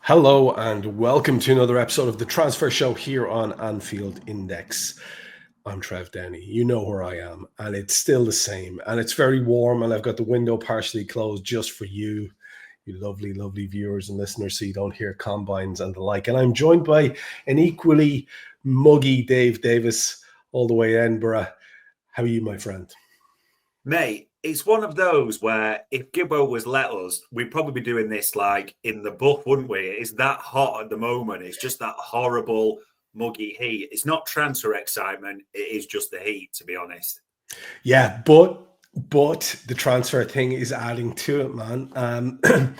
Hello and welcome to another episode of the Transfer Show here on Anfield Index. I'm Trev Downey. You know where I am, and it's still the same. And it's very warm, and I've got the window partially closed just for you lovely, lovely viewers and listeners, so you don't hear combines and the like. And I'm joined by an equally muggy Dave Davis, all the way in Edinburgh. How are you, my friend? Mate, it's one of those where if Gibbo was let us, we'd probably be doing this like in the buff, wouldn't we? It's that hot at the moment. It's just that horrible, muggy heat. It's not transfer excitement. It is just the heat, to be honest. Yeah, but the transfer thing is adding to it, man.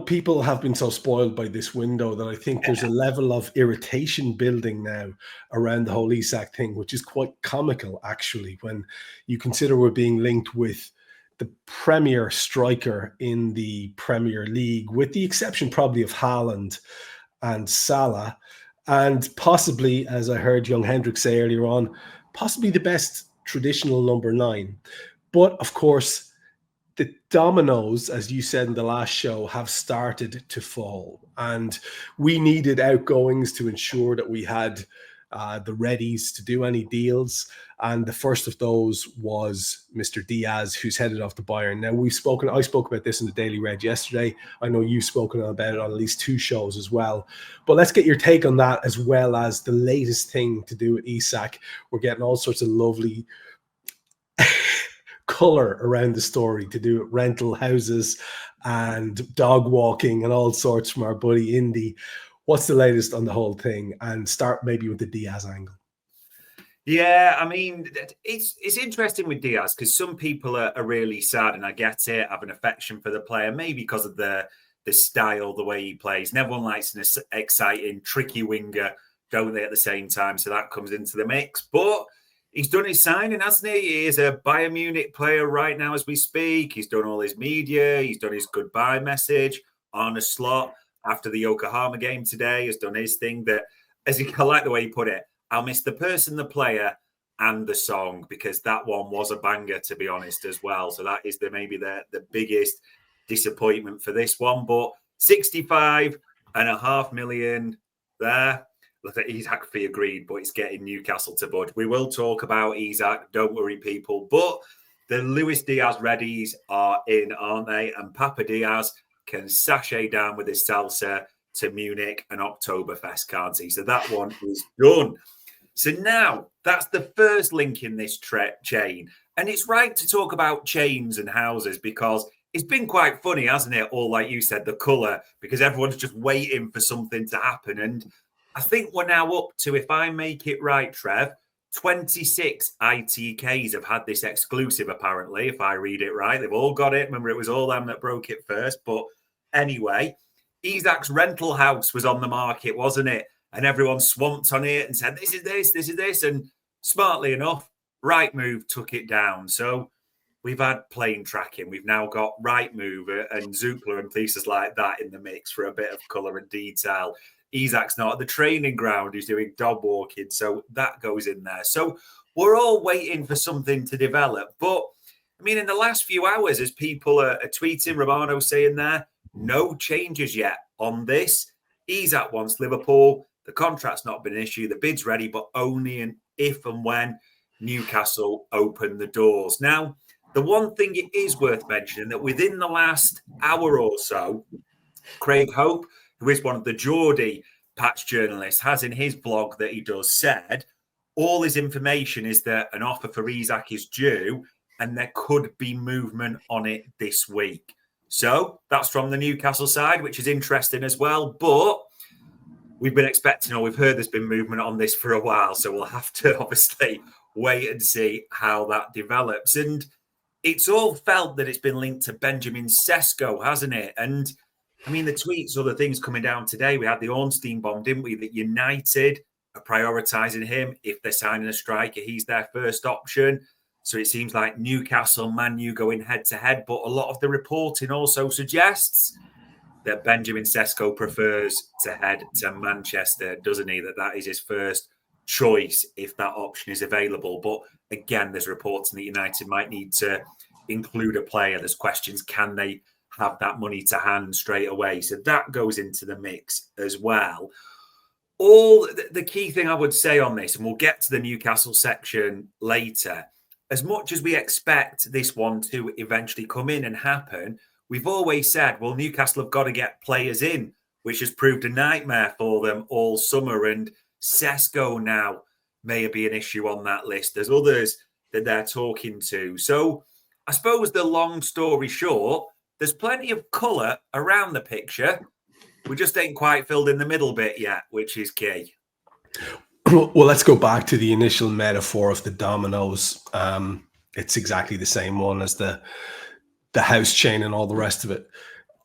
People have been so spoiled by this window that I think there's a level of irritation building now around the whole Isak thing, which is quite comical, actually, when you consider we're being linked with the premier striker in the Premier League, with the exception probably of Haaland and Salah, and possibly, as I heard young Hendrik say earlier on, possibly the best traditional number 9. But of course, the dominoes, as you said in the last show, have started to fall. And we needed outgoings to ensure that we had the readies to do any deals. And the first of those was Mr. Diaz, who's headed off to Bayern. Now, I spoke about this in the Daily Red yesterday. I know you've spoken about it on at least 2 shows as well. But let's get your take on that, as well as the latest thing to do with Isak. We're getting all sorts of lovely color around the story to do with rental houses and dog walking and all sorts from our buddy Indy. What's the latest on the whole thing? And start maybe with the Diaz angle. Yeah, I mean, it's interesting with Diaz because some people are really sad, and I get it, have an affection for the player, maybe because of the style, the way he plays. And everyone likes an exciting, tricky winger, don't they, at the same time? So that comes into the mix. But he's done his signing, hasn't he? He is a Bayern Munich player right now as we speak. He's done all his media. He's done his goodbye message on a slot after the Yokohama game today. He's done his thing that, I like the way he put it, I'll miss the person, the player, and the song, because that one was a banger, to be honest, as well. So that is maybe the biggest disappointment for this one. But 65.5 million there. Look at Isak fee agreed, but it's getting Newcastle to bud. We will talk about Isak, don't worry, people. But the Luis Diaz readies are in, aren't they? And Papa Diaz can sashay down with his salsa to Munich and Oktoberfest, can't he? So that one is done. So now that's the first link in this chain. And it's right to talk about chains and houses because it's been quite funny, hasn't it? All like you said, the colour, because everyone's just waiting for something to happen. And I think we're now up to, if I make it right, Trev, 26 ITKs have had this exclusive, apparently, if I read it right. They've all got it. Remember, it was all them that broke it first. But anyway, Isak's rental house was on the market, wasn't it? And everyone swamped on it and said, this is this, this is this. And smartly enough, Rightmove took it down. So we've had plane tracking. We've now got Rightmove and Zoopla and places like that in the mix for a bit of colour and detail. Isak's not at the training ground. He's doing dog walking. So that goes in there. So we're all waiting for something to develop. But, I mean, in the last few hours, as people are tweeting, Romano saying there, no changes yet on this. Isak wants Liverpool. The contract's not been an issue. The bid's ready, but only if and when Newcastle open the doors. Now, the one thing it is worth mentioning that within the last hour or so, Craig Hope, who is one of the Geordie patch journalists, has in his blog that he does said all his information is that an offer for Isak is due and there could be movement on it this week. So that's from the Newcastle side, which is interesting as well. But we've been expecting, or we've heard there's been movement on this for a while. So we'll have to obviously wait and see how that develops. And it's all felt that it's been linked to Benjamin Sesko, hasn't it? And I mean, the tweets or the things coming down today, we had the Ornstein bomb, didn't we? That United are prioritising him. If they're signing a striker, he's their first option. So it seems like Newcastle, Man U going head-to-head. But a lot of the reporting also suggests that Benjamin Sesko prefers to head to Manchester, doesn't he? That is his first choice if that option is available. But again, there's reports that United might need to include a player. There's questions, can they have that money to hand straight away. So that goes into the mix as well. All the key thing I would say on this, and we'll get to the Newcastle section later, as much as we expect this one to eventually come in and happen, we've always said, well, Newcastle have got to get players in, which has proved a nightmare for them all summer. And Sesko now may be an issue on that list. There's others that they're talking to. So I suppose the long story short, there's plenty of colour around the picture. We just ain't quite filled in the middle bit yet, which is key. Well, let's go back to the initial metaphor of the dominoes. It's exactly the same one as the house chain and all the rest of it.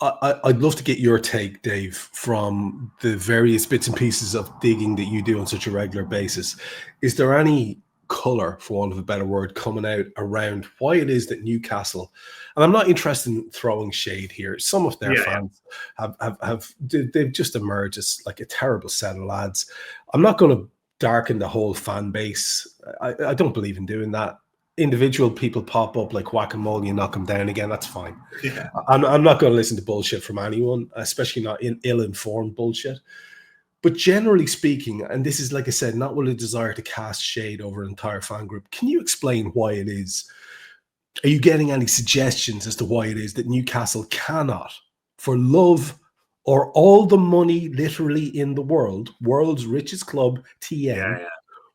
I'd love to get your take, Dave, from the various bits and pieces of digging that you do on such a regular basis. Is there any colour, for want of a better word, coming out around why it is that Newcastle, and I'm not interested in throwing shade here, some of their fans they've just emerged as like a terrible set of lads. I'm not going to darken the whole fan base. I don't believe in doing that. Individual people pop up like whack-a-mole, you knock them down again, that's fine. Yeah. I'm not going to listen to bullshit from anyone, especially not in ill-informed bullshit. But generally speaking, and this is, like I said, not with a desire to cast shade over an entire fan group, can you explain why it is? Are you getting any suggestions as to why it is that Newcastle cannot, for love or all the money literally in the world, world's richest club, TN,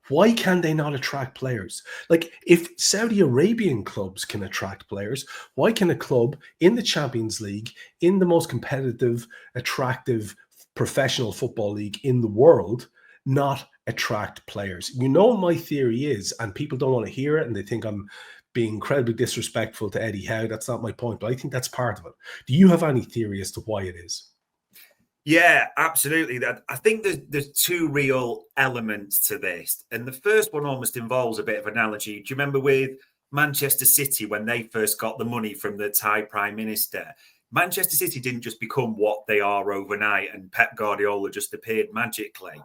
why can they not attract players? Like, if Saudi Arabian clubs can attract players, why can a club in the Champions League, in the most competitive, attractive professional football league in the world, not attract players? You know, my theory is, and people don't want to hear it and they think I'm being incredibly disrespectful to Eddie Howe. That's not my point, but I think that's part of it. Do you have any theory as to why it is? Yeah, absolutely. I think there's two real elements to this. And the first one almost involves a bit of analogy. Do you remember with Manchester City when they first got the money from the Thai Prime Minister? Manchester City didn't just become what they are overnight and Pep Guardiola just appeared magically.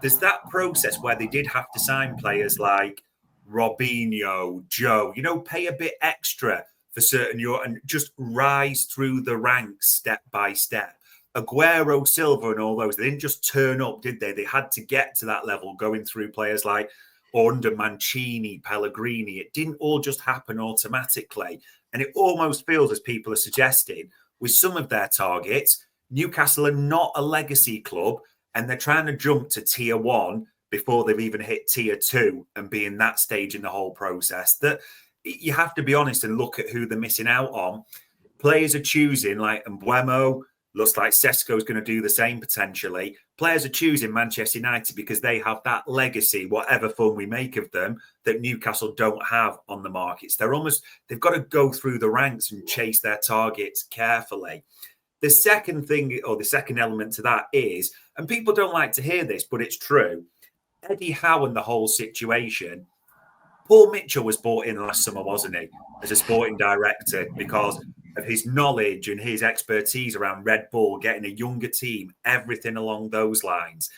There's that process where they did have to sign players like Robinho, Joe, pay a bit extra for certain and just rise through the ranks step by step. Aguero, Silva and all those, they didn't just turn up, did they? They had to get to that level, going through players like under Mancini, Pellegrini. It didn't all just happen automatically. And it almost feels, as people are suggesting, with some of their targets, Newcastle are not a legacy club and they're trying to jump to tier 1 before they've even hit tier 2 and be in that stage in the whole process. That you have to be honest and look at who they're missing out on. Players are choosing like Mbeumo. Looks like Sesko is going to do the same potentially. Players are choosing Manchester United because they have that legacy, whatever fun we make of them, that Newcastle don't have on the markets. They've got to go through the ranks and chase their targets carefully. The second thing, or the second element to that is, and people don't like to hear this, but it's true, Eddie Howe and the whole situation. Paul Mitchell was brought in last summer, wasn't he, as a sporting director because of his knowledge and his expertise around Red Bull, getting a younger team, everything along those lines.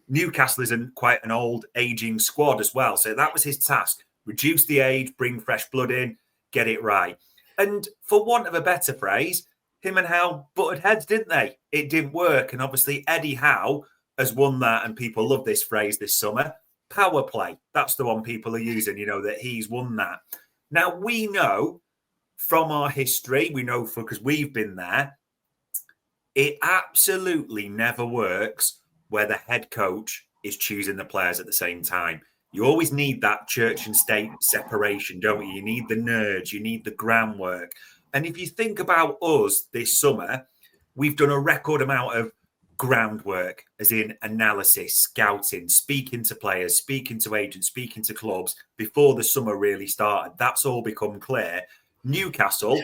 Newcastle is quite an old, aging squad as well. So that was his task. Reduce the age, bring fresh blood in, get it right. And for want of a better phrase, him and Howe butted heads, didn't they? It didn't work. And obviously Eddie Howe has won that, and people love this phrase this summer. Power play. That's the one people are using, that he's won that. Now, we know from our history, we know because we've been there, it absolutely never works where the head coach is choosing the players at the same time. You always need that church and state separation, don't you? You need the nerds, you need the groundwork. And if you think about us this summer, we've done a record amount of groundwork, as in analysis, scouting, speaking to players, speaking to agents, speaking to clubs before the summer really started. That's all become clear. Newcastle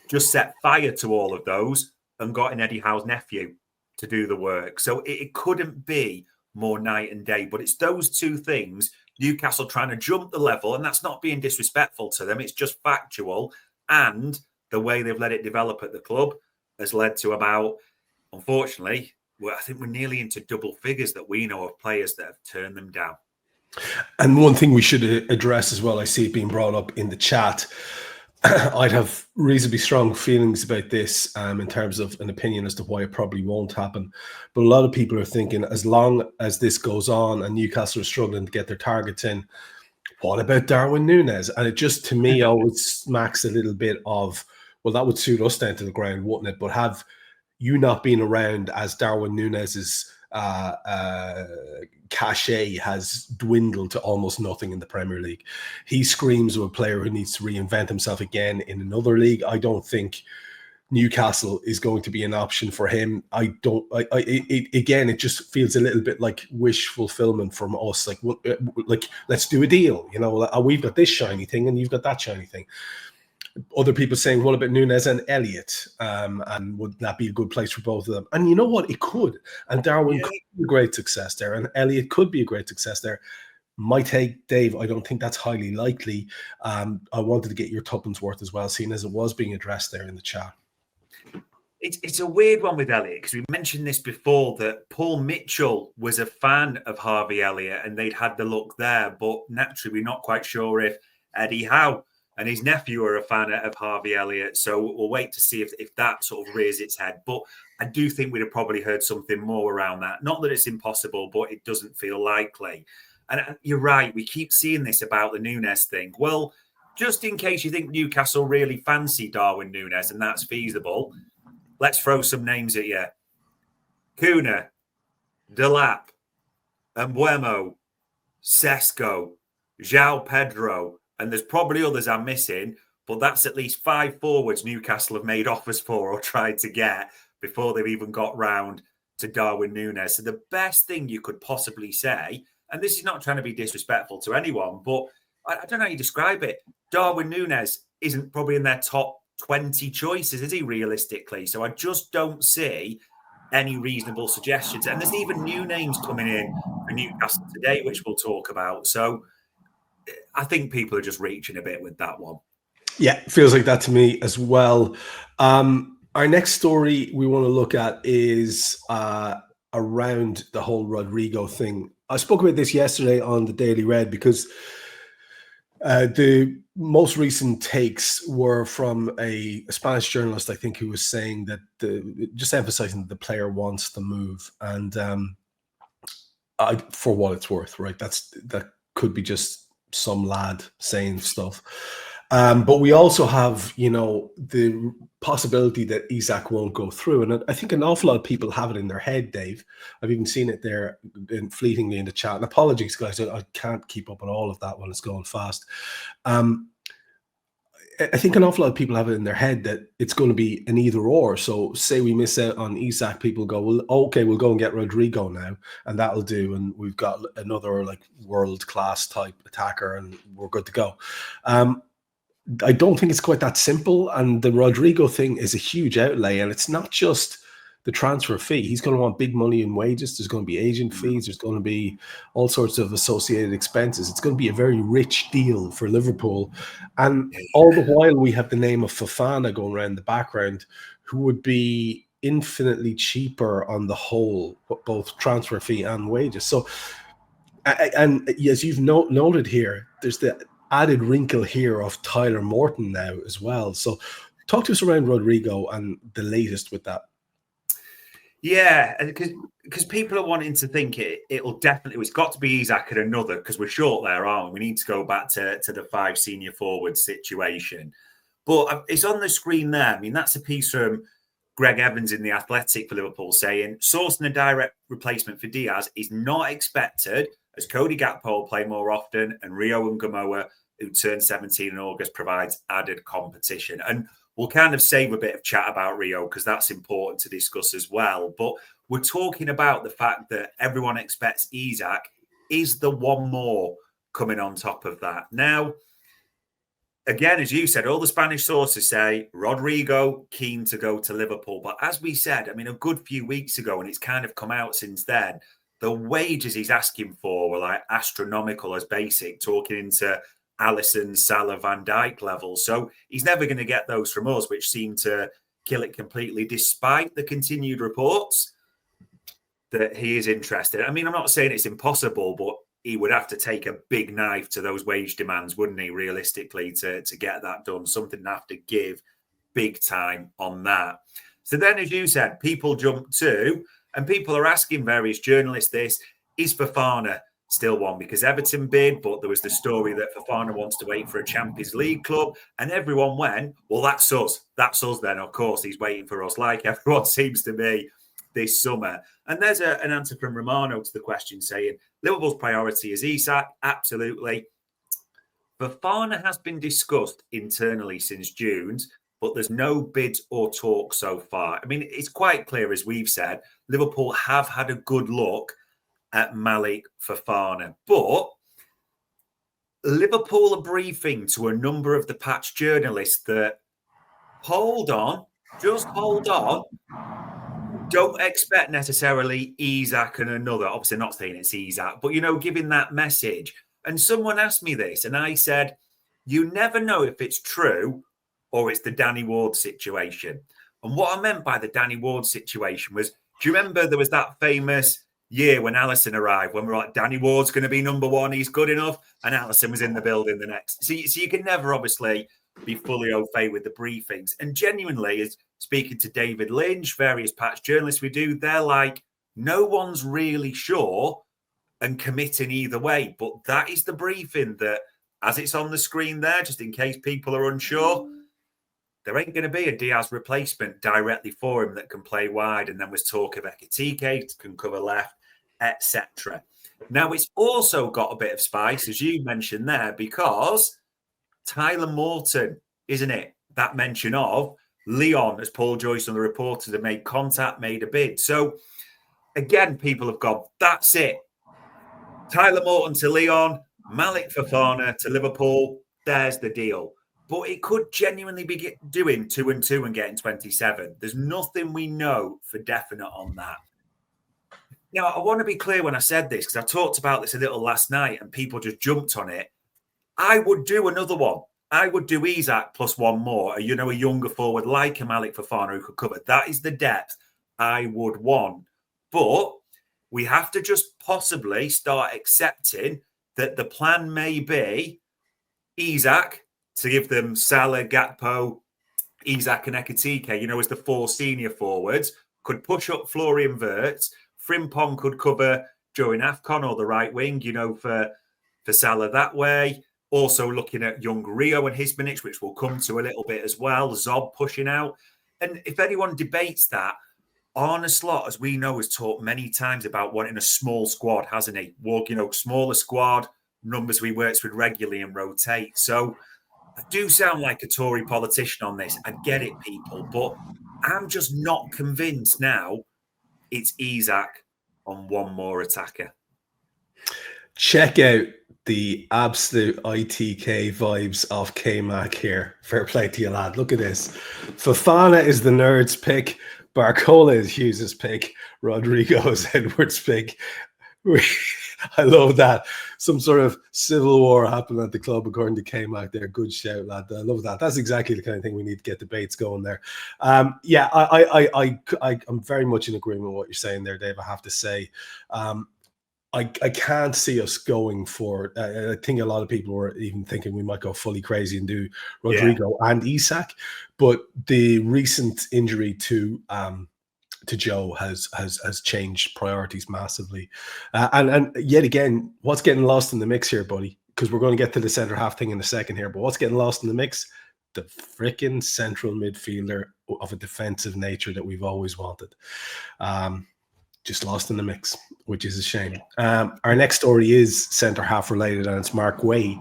just set fire to all of those and got in Eddie Howe's nephew to do the work. So it couldn't be more night and day. But it's those two things, Newcastle trying to jump the level, and that's not being disrespectful to them. It's just factual. And the way they've let it develop at the club has led to about, unfortunately, I think we're nearly into double figures that we know of players that have turned them down. And one thing we should address as well, I see it being brought up in the chat, I'd have reasonably strong feelings about this in terms of an opinion as to why it probably won't happen. But a lot of people are thinking, as long as this goes on and Newcastle are struggling to get their targets in, what about Darwin Nunez? And it just, to me, always smacks a little bit of, well, that would suit us down to the ground, wouldn't it? But have you not been around as Darwin Nunez's cachet has dwindled to almost nothing in the Premier League. He screams of a player who needs to reinvent himself again in another league. I don't think Newcastle is going to be an option for him. It just feels a little bit like wish fulfillment from us. Like let's do a deal. We've got this shiny thing and you've got that shiny thing. Other people saying, what about Nunez and Elliott? And would that be a good place for both of them? And you know what? It could. And Darwin could be a great success there. And Elliott could be a great success there. My take, Dave, I don't think that's highly likely. I wanted to get your tuppence worth as well, seeing as it was being addressed there in the chat. It's a weird one with Elliott, because we mentioned this before, that Paul Mitchell was a fan of Harvey Elliott and they'd had the look there. But naturally, we're not quite sure if Eddie Howe and his nephew are a fan of Harvey Elliott. So we'll wait to see if that sort of rears its head. But I do think we'd have probably heard something more around that. Not that it's impossible, but it doesn't feel likely. And you're right, we keep seeing this about the Nunez thing. Well, just in case you think Newcastle really fancy Darwin Nunez and that's feasible, let's throw some names at you. Kuna, Delap, Mbuemo, Sesko, João Pedro, and there's probably others I'm missing, but that's at least 5 forwards Newcastle have made offers for or tried to get before they've even got round to Darwin Nunez. So the best thing you could possibly say, and this is not trying to be disrespectful to anyone, but I don't know how you describe it. Darwin Nunez isn't probably in their top 20 choices, is he, realistically? So I just don't see any reasonable suggestions. And there's even new names coming in for Newcastle today, which we'll talk about. So I think people are just reaching a bit with that one. Yeah, feels like that to me as well. Our next story we want to look at is around the whole Rodrigo thing. I spoke about this yesterday on the Daily Red because the most recent takes were from a Spanish journalist, I think, who was saying that just emphasizing that the player wants the move. And for what it's worth, right? That could be just some lad saying stuff. But we also have, the possibility that Isak won't go through. And I think an awful lot of people have it in their head, Dave. I've even seen it there fleetingly in the chat. And apologies, guys, I can't keep up on all of that when it's going fast. I think an awful lot of people have it in their head that it's going to be an either or. So say we miss out on Isak, people go, well, okay, we'll go and get Rodrigo now, and that'll do. And we've got another world-class type attacker and we're good to go. I don't think it's quite that simple. And the Rodrigo thing is a huge outlay. And it's not just the transfer fee. He's going to want big money in wages. There's going to be agent fees. There's going to be all sorts of associated expenses. It's going to be a very rich deal for Liverpool. And all the while we have the name of Fofana going around the background, who would be infinitely cheaper on the whole, both transfer fee and wages. So, and as you've noted here, there's the added wrinkle here of Tyler Morton now as well. So talk to us around Rodrigo and the latest with that. Yeah, because people are wanting to think it's got to be Isak and another, because we're short there, aren't we? We need to go back to the 5 senior forward situation. But it's on the screen there. I mean, that's a piece from Greg Evans in The Athletic for Liverpool saying, sourcing a direct replacement for Diaz is not expected, as Cody Gakpo will play more often and Rio Ngamoa, who turned 17 in August, provides added competition. And we'll kind of save a bit of chat about Rio because that's important to discuss as well. But we're talking about the fact that everyone expects Isak is the one more coming on top of that. Now, again, as you said, all the Spanish sources say Rodrigo keen to go to Liverpool. But as we said, I mean, a good few weeks ago, and it's kind of come out since then, the wages he's asking for were like astronomical as basic, talking into Alisson, Salah, Van Dijk levels. So he's never going to get those from us, which seem to kill it completely, despite the continued reports that he is interested. I mean, I'm not saying it's impossible, but he would have to take a big knife to those wage demands, wouldn't he, realistically, to get that done? Something to have to give big time on that. So then, as you said, people jump to, and people are asking various journalists this, is Fofana still one? Because Everton bid, but there was the story that Fofana wants to wait for a Champions League club, and everyone went, well, that's us. That's us then. Of course, he's waiting for us, like everyone seems to be this summer. And there's an answer from Romano to the question saying, Liverpool's priority is Isak. Absolutely. Fofana has been discussed internally since June, but there's no bids or talk so far. I mean, it's quite clear, as we've said, Liverpool have had a good look at Malik Fofana. But Liverpool are briefing to a number of the patch journalists that, hold on, just hold on. Don't expect necessarily Isak and another. Obviously, not saying it's Isak, but, giving that message. And someone asked me this, and I said, you never know if it's true or it's the Danny Ward situation. And what I meant by the Danny Ward situation was, do you remember there was that famous year when Alisson arrived, when we were like, Danny Ward's going to be number one, he's good enough, and Alisson was in the building the next. So you can never, obviously, be fully au fait with the briefings. And genuinely, as speaking to David Lynch, various patch journalists we do, they're like, no one's really sure and committing either way. But that is the briefing that, as it's on the screen there, just in case people are unsure, there ain't going to be a Diaz replacement directly for him that can play wide. And then there's talk of Ekitike, can cover left, etc. Now, it's also got a bit of spice, as you mentioned there, because Tyler Morton, isn't it? That mention of Leon, as Paul Joyce and the reporters have made contact, made a bid. So, again, people have gone, that's it. Tyler Morton to Leon, Malik Fofana to Liverpool, there's the deal. But it could genuinely be doing 2 and 2 and getting 27. There's nothing we know for definite on that. Now, I want to be clear when I said this, because I talked about this a little last night and people just jumped on it. I would do another one. I would do Isak plus one more, a younger forward like a Malik Fofana who could cover. That is the depth I would want. But we have to just possibly start accepting that the plan may be Isak to give them Salah, Gakpo, Isak and Ekitike, as the 4 senior forwards, could push up Florian Wirtz. Frimpong could cover during AFCON or the right wing, for Salah that way. Also looking at young Rio and his minutes, which we'll come to a little bit as well. Zob pushing out. And if anyone debates that, Arne Slot, as we know, has talked many times about wanting a small squad, hasn't he? Smaller squad, numbers we works with regularly and rotate. So I do sound like a Tory politician on this. I get it, people, but I'm just not convinced now it's Isak on one more attacker. Check out the absolute ITK vibes of K-Mac here. Fair play to you, lad. Look at this. Fofana is the nerd's pick. Barcola is Hughes' pick. Rodrigo is Edwards' pick. I love that. Some sort of civil war happened at the club, according to K-Mac there. Good shout, lad. I love that. That's exactly the kind of thing we need to get debates going there. I'm very much in agreement with what you're saying there, Dave, I have to say. I can't see us going for. I think a lot of people were even thinking we might go fully crazy and do Rodrigo and Isak, but the recent injury to Joe has changed priorities massively, and yet again, what's getting lost in the mix here, buddy? Because we're going to get to the centre half thing in a second here, but what's getting lost in the mix? The freaking central midfielder of a defensive nature that we've always wanted. Just lost in the mix, which is a shame. Our next story is centre half related, and it's Mark Guehi.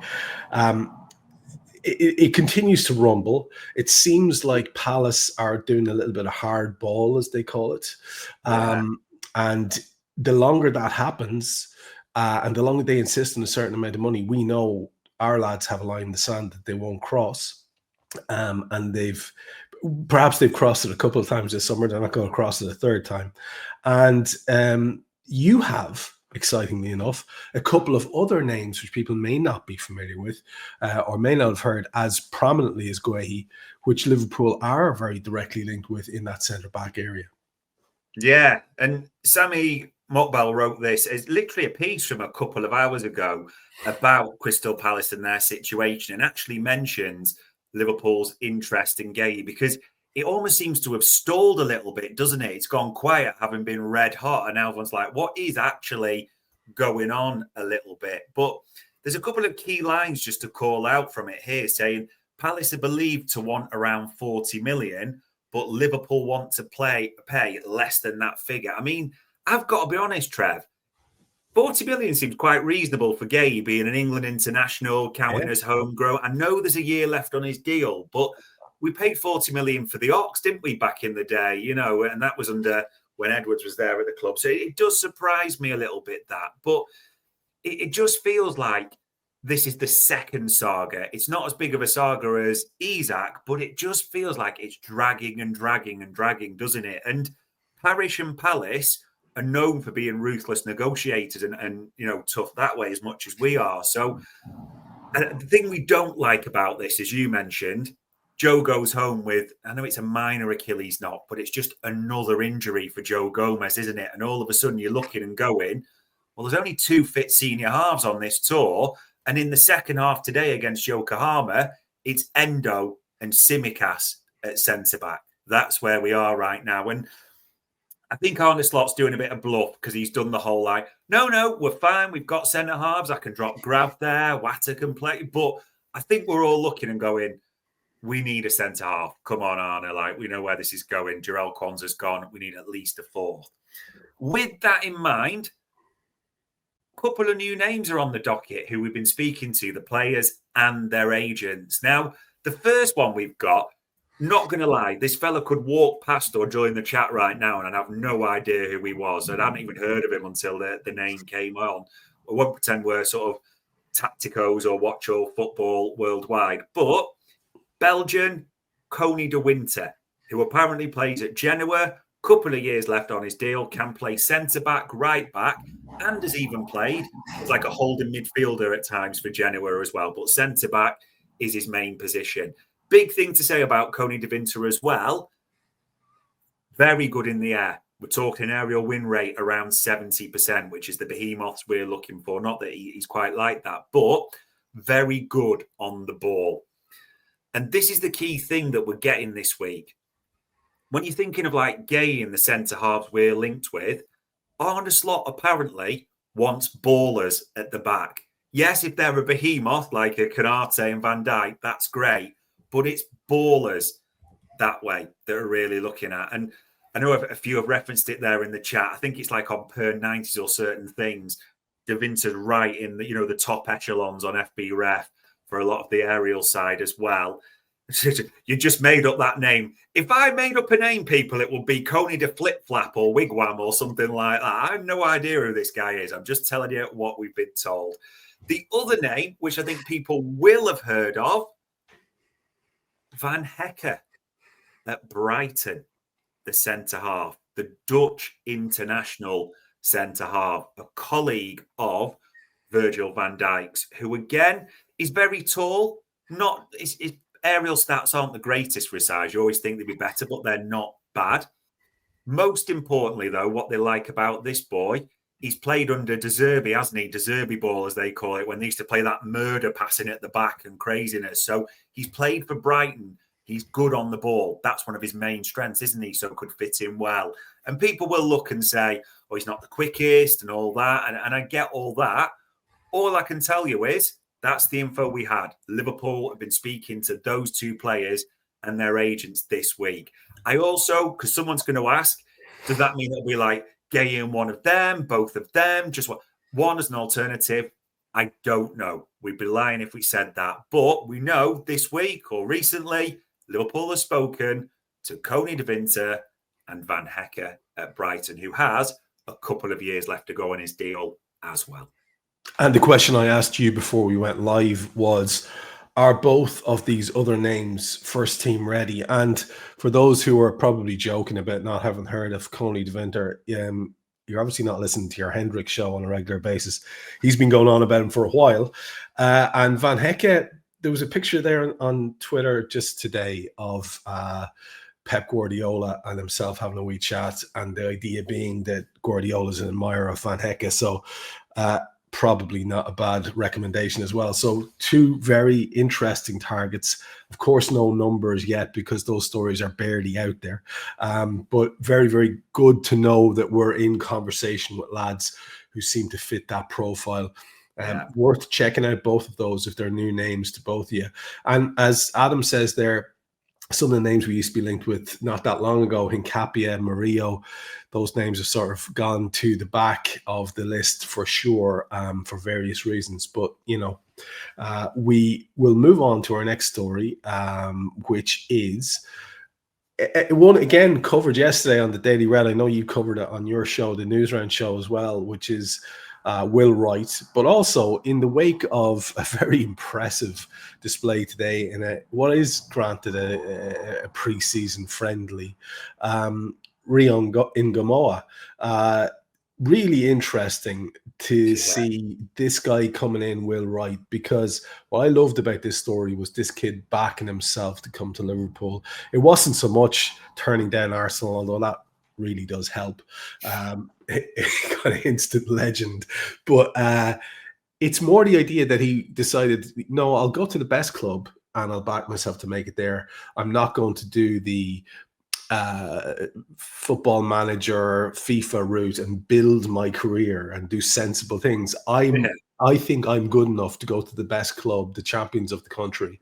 It continues to rumble. It seems like Palace are doing a little bit of hard ball, as they call it. And the longer that happens, and the longer they insist on a certain amount of money, we know our lads have a line in the sand that they won't cross. And they've crossed it a couple of times this summer. They're not going to cross it a third time. And you have, excitingly enough, a couple of other names which people may not be familiar with or may not have heard as prominently as Guehi, which Liverpool are very directly linked with in that centre-back area. Yeah, and Sammy Mokbel wrote this. It's literally a piece from a couple of hours ago about Crystal Palace and their situation, and actually mentions Liverpool's interest in Guehi, because it almost seems to have stalled a little bit, doesn't it? It's gone quiet, having been red hot, and everyone's like, what is actually going on a little bit? But there's a couple of key lines just to call out from it here, saying Palace are believed to want around 40 million, but Liverpool want to pay less than that figure. I mean, I've got to be honest, Trev, 40 million seems quite reasonable for Guehi, being an England international, counting as homegrown. I know there's a year left on his deal, but we paid 40 million for the Ox, didn't we, back in the day? You know, and that was under when Edwards was there at the club. So it does surprise me a little bit, that. But it just feels like this is the second saga. It's not as big of a saga as Isak, but it just feels like it's dragging and dragging and dragging, doesn't it? And Parish and Palace are known for being ruthless negotiators and you know, tough that way as much as we are. So the thing we don't like about this, as you mentioned, Joe goes home with, I know it's a minor Achilles knot, but it's just another injury for Joe Gomez, isn't it? And all of a sudden you're looking and going, well, there's only 2 fit senior halves on this tour. And in the second half today against Yokohama, it's Endo and Tsimikas at centre-back. That's where we are right now. And I think Arne Slot's doing a bit of bluff, because he's done the whole like, no, we're fine. We've got centre halves. I can drop Grav there. Watta can play. But I think we're all looking and going, we need a centre half. Come on, Arne. Like, we know where this is going. Jarell Kwanzaa's gone. We need at least a fourth. With that in mind, a couple of new names are on the docket who we've been speaking to, the players and their agents. Now, the first one we've got, not going to lie, this fella could walk past or join the chat right now and I'd have no idea who he was. I hadn't even heard of him until the name came on. I won't pretend we're sort of tacticos or watch all football worldwide. But Belgian Coney de Winter, who apparently plays at Genoa, couple of years left on his deal, can play centre-back, right-back, and has even played as like a holding midfielder at times for Genoa as well. But centre-back is his main position. Big thing to say about Coney de Winter as well, very good in the air. We're talking aerial win rate around 70%, which is the behemoths we're looking for. Not that he's quite like that, but very good on the ball. And this is the key thing that we're getting this week. When you're thinking of like Guehi in the centre halves we're linked with, Arne Slot apparently wants ballers at the back. Yes, if they're a behemoth like a Canate and Van Dijk, that's great. But it's ballers that way that are really looking at. And I know a few have referenced it there in the chat. I think it's like on per 90s or certain things. De Winter's right in the, you know, the top echelons on FB Ref for a lot of the aerial side as well. You just made up that name. If I made up a name, people, it would be Coney de Flip Flap or Wigwam or something like that. I have no idea who this guy is. I'm just telling you what we've been told. The other name, which I think people will have heard of, Van Hecke at Brighton, the centre half, the Dutch international centre half, a colleague of Virgil van Dijk's, who again is very tall. Not his aerial stats aren't the greatest for his size. You always think they'd be better, but they're not bad. Most importantly, though, what they like about this boy, he's played under De Zerbi, hasn't he? De Zerbi ball, as they call it, when they used to play that murder passing at the back and craziness. So he's played for Brighton. He's good on the ball. That's one of his main strengths, isn't he? So it could fit in well. And people will look and say, oh, he's not the quickest and all that. And I get all that. All I can tell you is that's the info we had. Liverpool have been speaking to those two players and their agents this week. I also, because someone's going to ask, does that mean it'll be like Guehi and one of them, both of them, just one as an alternative? I don't know. We'd be lying if we said that. But we know this week or recently, Liverpool has spoken to Coney de Winter and Van Hecke at Brighton, who has a couple of years left to go on his deal as well. And the question I asked you before we went live was, are both of these other names first team ready? And for those who are probably joking about not having heard of Coney de Winter, you're obviously not listening to your Hendrick show on a regular basis. He's been going on about him for a while. And Van Hecke, there was a picture there on Twitter just today of Pep Guardiola and himself having a wee chat, and the idea being that Guardiola's an admirer of Van Hecke, so probably not a bad recommendation as well. So 2 very interesting targets. Of course, no numbers yet because those stories are barely out there, but very, very good to know that we're in conversation with lads who seem to fit that profile. Worth checking out both of those if they're new names to both of you. And as Adam says there, some of the names we used to be linked with not that long ago, Hincapie, Murillo, those names have sort of gone to the back of the list for sure, for various reasons. But, we will move on to our next story, which is one, again, covered yesterday on the Daily Red. I know you covered it on your show, the Newsround show as well, which is Will Wright, but also in the wake of a very impressive display today in what is granted a pre-season friendly, Rio Ngamoa. Really interesting to see this guy coming in, Will Wright, because what I loved about this story was this kid backing himself to come to Liverpool. It wasn't so much turning down Arsenal, although that really does help. Kind of instant legend, but it's more the idea that he decided, no, I'll go to the best club and I'll back myself to make it there. I'm not going to do the football manager FIFA route and build my career and do sensible things. I think I'm good enough to go to the best club, the champions of the country,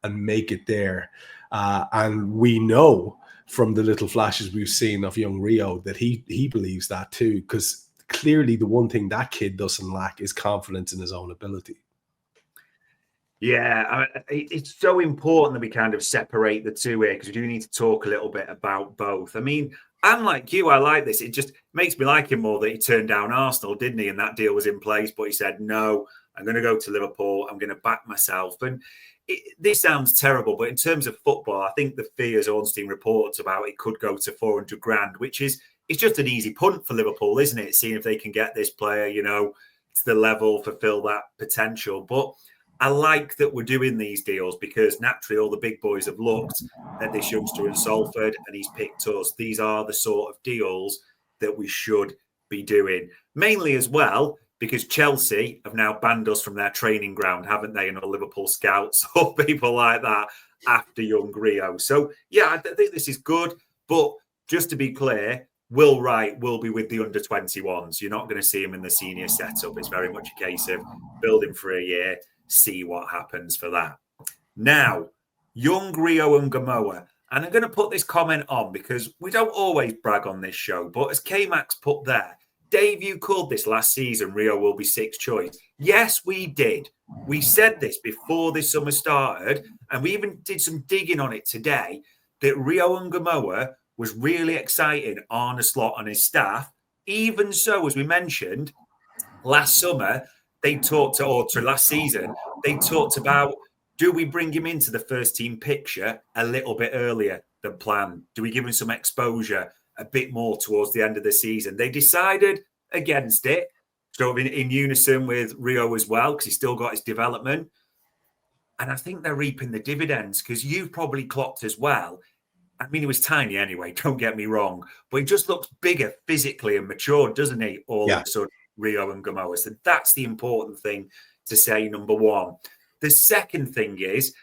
and make it there. And we know from the little flashes we've seen of young Rio that he believes that too, because clearly the one thing that kid doesn't lack is confidence in his own ability. Yeah, it's so important that we kind of separate the two here, because we do need to talk a little bit about both. I mean, I'm like you, I like this. It just makes me like him more that he turned down Arsenal, didn't he? And that deal was in place, but he said, no, I'm going to go to Liverpool. I'm going to back myself. And this sounds terrible, but in terms of football, I think the fears Ornstein reports about it could go to 400 grand, which is, it's just an easy punt for Liverpool, isn't it? Seeing if they can get this player, to the level, fulfill that potential. But I like that we're doing these deals, because naturally all the big boys have looked at this youngster in Salford and he's picked us. These are the sort of deals that we should be doing. Mainly as well, because Chelsea have now banned us from their training ground, haven't they? And all Liverpool scouts or people like that after young Rio. So, yeah, I think this is good. But just to be clear, Will Wright will be with the under-21s. You're not going to see him in the senior setup. It's very much a case of build him for a year, see what happens for that. Now, young Rio Ngamoa. And I'm going to put this comment on because we don't always brag on this show, but as K-Max put there, Dave, you called this last season, Rio will be 6th choice. Yes, we did. We said this before this summer started, and we even did some digging on it today, that Rio Ngamoa was really exciting Arne Slot and his staff. Even so, as we mentioned, last summer, last season, they talked about, do we bring him into the first team picture a little bit earlier than planned? Do we give him some exposure a bit more towards the end of the season? They decided against it, sort of in unison with Rio as well, because he's still got his development. And I think they're reaping the dividends, because you've probably clocked as well. I mean, he was tiny anyway, don't get me wrong, but he just looks bigger physically and mature, doesn't he? All of a sudden, Rio Ngamoa. So that's the important thing to say, number one. The second thing is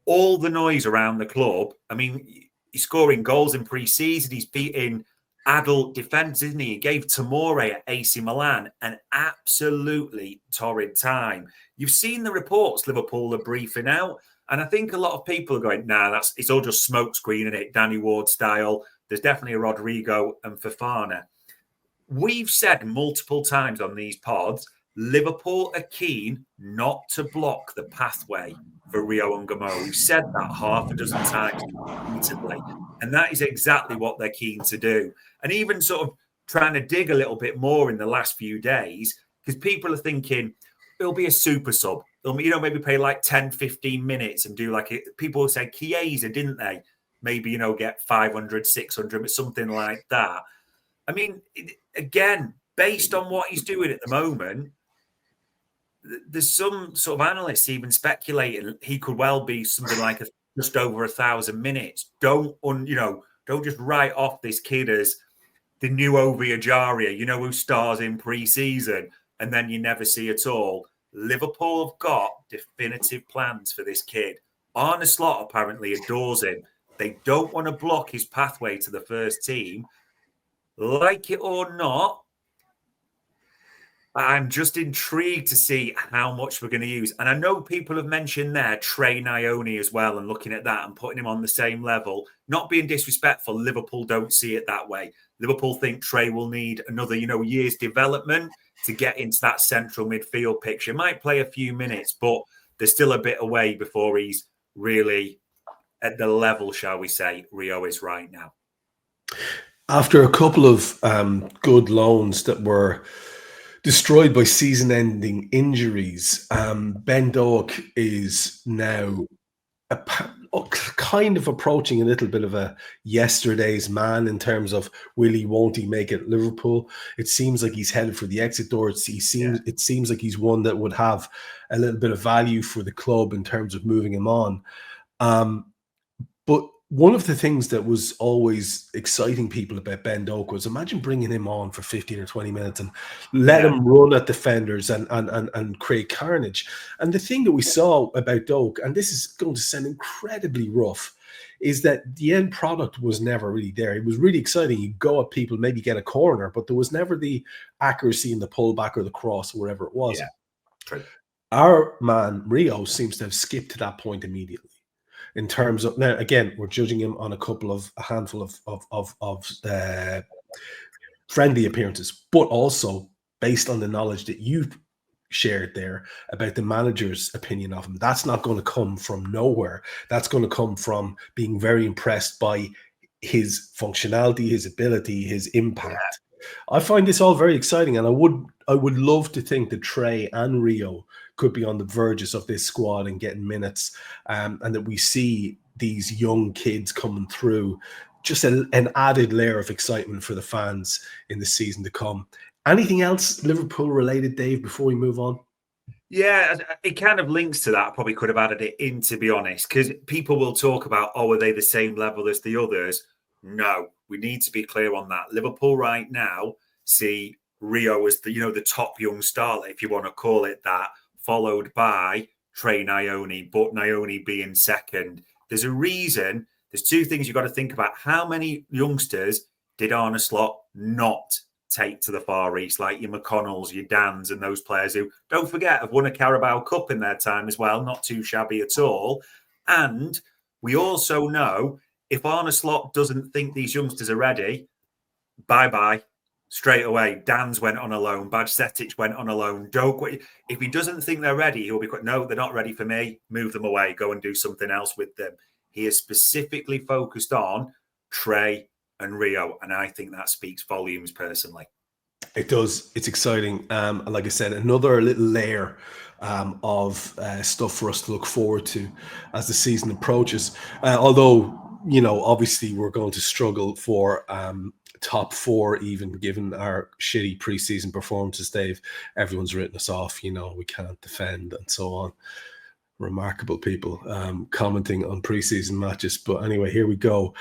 all the noise around the club. I mean, he's scoring goals in pre-season. He's beating adult defence, isn't he? He gave Tomori at AC Milan an absolutely torrid time. You've seen the reports Liverpool are briefing out, and I think a lot of people are going, nah, it's all just smokescreen, isn't it? Danny Ward style. There's definitely a Rodrigo and Fofana. We've said multiple times on these pods, Liverpool are keen not to block the pathway for Rio Ngamoa. We've said that half a dozen times repeatedly, and that is exactly what they're keen to do. And even sort of trying to dig a little bit more in the last few days, because people are thinking it'll be a super sub. Maybe play like 10, 15 minutes and do like it. People say Chiesa, didn't they? Maybe, get 500, 600, but something like that. I mean, again, based on what he's doing at the moment, there's some sort of analysts even speculating he could well be something like a just over 1,000 minutes. Don't just write off this kid as the new Ovie Ejaria, who stars in pre-season and then you never see at all. Liverpool have got definitive plans for this kid. Arne Slot apparently adores him. They don't want to block his pathway to the first team. Like it or not, I'm just intrigued to see how much we're going to use. And I know people have mentioned there Trey Nyoni as well, and looking at that and putting him on the same level. Not being disrespectful, Liverpool don't see it that way. Liverpool think Trey will need another, year's development to get into that central midfield picture. Might play a few minutes, but there's still a bit away before he's really at the level, shall we say, Rio is right now. After a couple of good loans that were destroyed by season-ending injuries, Ben Doak is now kind of approaching a little bit of a yesterday's man in terms of won't he make it at Liverpool. It seems like he's headed for the exit door. It seems like he's one that would have a little bit of value for the club in terms of moving him on. But one of the things that was always exciting people about Ben Doak was imagine bringing him on for 15 or 20 minutes and let him run at defenders and create carnage. And the thing that we saw about Doak, and this is going to sound incredibly rough, is that the end product was never really there. It was really exciting. You go at people, maybe get a corner, but there was never the accuracy in the pullback or the cross or whatever it was. Yeah, true. Our man, Rio, seems to have skipped to that point immediately. In terms of, now again, we're judging him on a handful of friendly appearances, but also based on the knowledge that you've shared there about the manager's opinion of him. That's not going to come from nowhere. That's going to come from being very impressed by his functionality, his ability, his impact. I find this all very exciting, and I would love to think that Trey and Rio could be on the verges of this squad and getting minutes, and that we see these young kids coming through, just an added layer of excitement for the fans in the season to come. Anything else Liverpool related, Dave, before we move on? Yeah, it kind of links to that. I probably could have added it in, to be honest, because people will talk about, are they the same level as the others? No, we need to be clear on that. Liverpool right now see Rio as the top young starlet, if you want to call it that, followed by Trey Nyoni, but Nyoni being second. There's a reason. There's two things you've got to think about. How many youngsters did Arne Slot not take to the Far East, like your McConnells, your Dans, and those players who, don't forget, have won a Carabao Cup in their time as well, not too shabby at all. And we also know if Arne Slot doesn't think these youngsters are ready, bye-bye. Straight away, Dan's went on a loan. Bajcetic went on a loan. Doak, if he doesn't think they're ready, he'll be quick. No, they're not ready for me. Move them away. Go and do something else with them. He is specifically focused on Trey and Rio, and I think that speaks volumes personally. It does. It's exciting. And like I said, another little layer of stuff for us to look forward to as the season approaches. Although, obviously we're going to struggle for top four, even given our shitty preseason performances, Dave. Everyone's written us off, we can't defend and so on. Remarkable people commenting on preseason matches. But anyway, here we go.